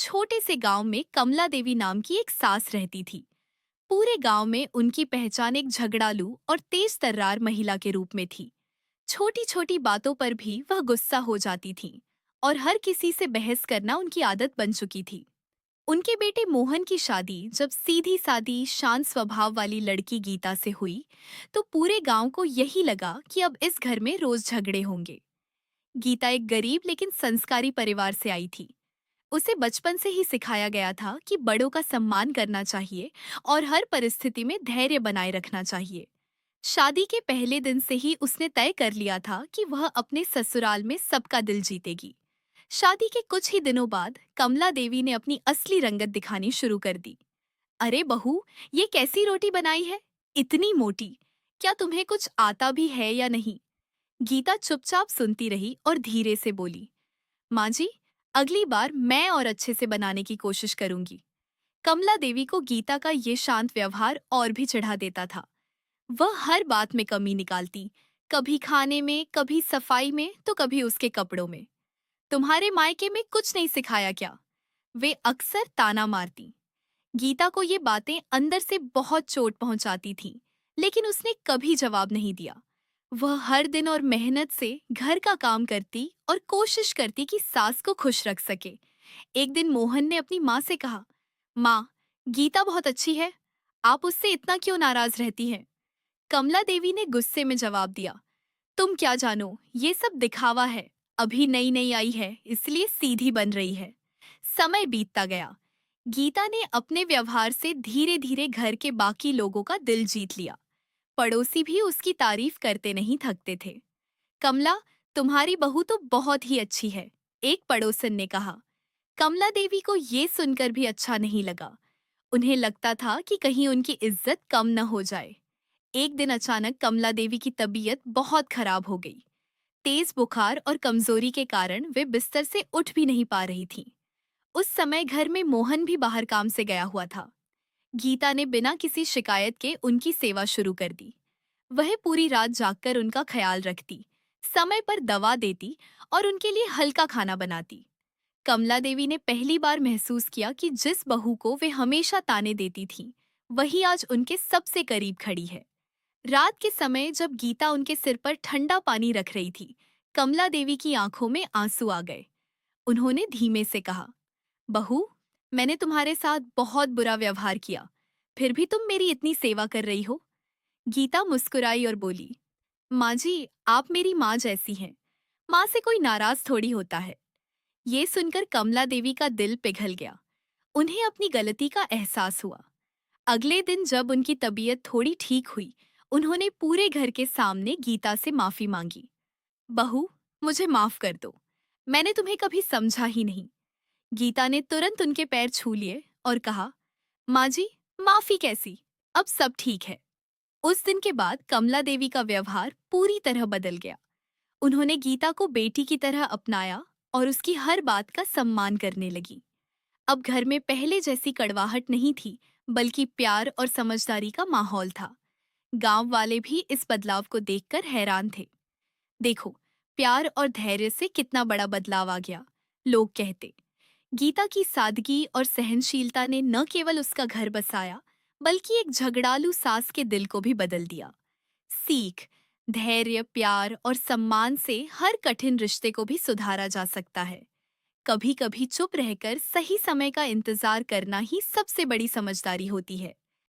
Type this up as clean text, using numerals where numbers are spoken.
छोटे से गांव में कमला देवी नाम की एक सास रहती थी। पूरे गांव में उनकी पहचान एक झगड़ालू और तेज तर्रार महिला के रूप में थी। छोटी छोटी बातों पर भी वह गुस्सा हो जाती थी और हर किसी से बहस करना उनकी आदत बन चुकी थी। उनके बेटे मोहन की शादी जब सीधी सादी शांत स्वभाव वाली लड़की गीता से हुई, तो पूरे गांव को यही लगा कि अब इस घर में रोज झगड़े होंगे। गीता एक गरीब लेकिन संस्कारी परिवार से आई थी। उसे बचपन से ही सिखाया गया था कि बड़ों का सम्मान करना चाहिए और हर परिस्थिति में धैर्य बनाए रखना चाहिए। शादी के पहले दिन से ही उसने तय कर लिया था कि वह अपने ससुराल में सबका दिल जीतेगी। शादी के कुछ ही दिनों बाद कमला देवी ने अपनी असली रंगत दिखानी शुरू कर दी। अरे बहू, ये कैसी रोटी बनाई है, इतनी मोटी। क्या तुम्हें कुछ आता भी है या नहीं? गीता चुपचाप सुनती रही और धीरे से बोली, माँ जी, अगली बार मैं और अच्छे से बनाने की कोशिश करूंगी। कमला देवी को गीता का ये शांत व्यवहार और भी चिढ़ा देता था। वह हर बात में कमी निकालती, कभी खाने में, कभी सफाई में, तो कभी उसके कपड़ों में। तुम्हारे मायके में कुछ नहीं सिखाया क्या? वे अक्सर ताना मारती। गीता को ये बातें अंदर से बहुत चोट पहुंचाती थीं, लेकिन उसने कभी जवाब नहीं दिया। वह हर दिन और मेहनत से घर का काम करती और कोशिश करती कि सास को खुश रख सके। एक दिन मोहन ने अपनी माँ से कहा, माँ, गीता बहुत अच्छी है, आप उससे इतना क्यों नाराज रहती हैं? कमला देवी ने गुस्से में जवाब दिया, तुम क्या जानो, ये सब दिखावा है। अभी नई नई आई है, इसलिए सीधी बन रही है। समय बीतता गया। गीता ने अपने व्यवहार से धीरे धीरे घर के बाकी लोगों का दिल जीत लिया। पड़ोसी भी उसकी तारीफ करते नहीं थकते थे। कमला, तुम्हारी बहू तो बहुत ही अच्छी है, एक पड़ोसन ने कहा। कमला देवी को ये सुनकर भी अच्छा नहीं लगा। उन्हें लगता था कि कहीं उनकी इज्जत कम न हो जाए। एक दिन अचानक कमला देवी की तबीयत बहुत खराब हो गई। तेज बुखार और कमजोरी के कारण वे बिस्तर से उठ भी नहीं पा रही थीं। उस समय घर में मोहन भी बाहर काम से गया हुआ था। गीता ने बिना किसी शिकायत के उनकी सेवा शुरू कर दी। वह पूरी रात जागकर उनका ख्याल रखती, समय पर दवा देती और उनके लिए हल्का खाना बनाती। कमला देवी ने पहली बार महसूस किया कि जिस बहू को वे हमेशा ताने देती थीं, वही आज उनके सबसे करीब खड़ी है। रात के समय जब गीता उनके सिर पर ठंडा पानी रख रही थी, कमला देवी की आंखों में आंसू आ गए। उन्होंने धीमे से कहा, बहू, मैंने तुम्हारे साथ बहुत बुरा व्यवहार किया, फिर भी तुम मेरी इतनी सेवा कर रही हो। गीता मुस्कुराई और बोली, माँ जी, आप मेरी माँ जैसी हैं। माँ से कोई नाराज थोड़ी होता है। ये सुनकर कमला देवी का दिल पिघल गया। उन्हें अपनी गलती का एहसास हुआ। अगले दिन जब उनकी तबीयत थोड़ी ठीक हुई, उन्होंने पूरे घर के सामने गीता से माफी मांगी। बहू, मुझे माफ कर दो, मैंने तुम्हें कभी समझा ही नहीं। गीता ने तुरंत उनके पैर छू लिए और कहा, माँ जी, माफी कैसी, अब सब ठीक है। उस दिन के बाद कमला देवी का व्यवहार पूरी तरह बदल गया। उन्होंने गीता को बेटी की तरह अपनाया और उसकी हर बात का सम्मान करने लगी। अब घर में पहले जैसी कड़वाहट नहीं थी, बल्कि प्यार और समझदारी का माहौल था। गांव वाले भी इस बदलाव को देखकर हैरान थे। देखो, प्यार और धैर्य से कितना बड़ा बदलाव आ गया, लोग कहते। गीता की सादगी और सहनशीलता ने न केवल उसका घर बसाया, बल्कि एक झगड़ालू सास के दिल को भी बदल दिया। सीख, धैर्य, प्यार और सम्मान से हर कठिन रिश्ते को भी सुधारा जा सकता है। कभी कभी चुप रहकर सही समय का इंतजार करना ही सबसे बड़ी समझदारी होती है।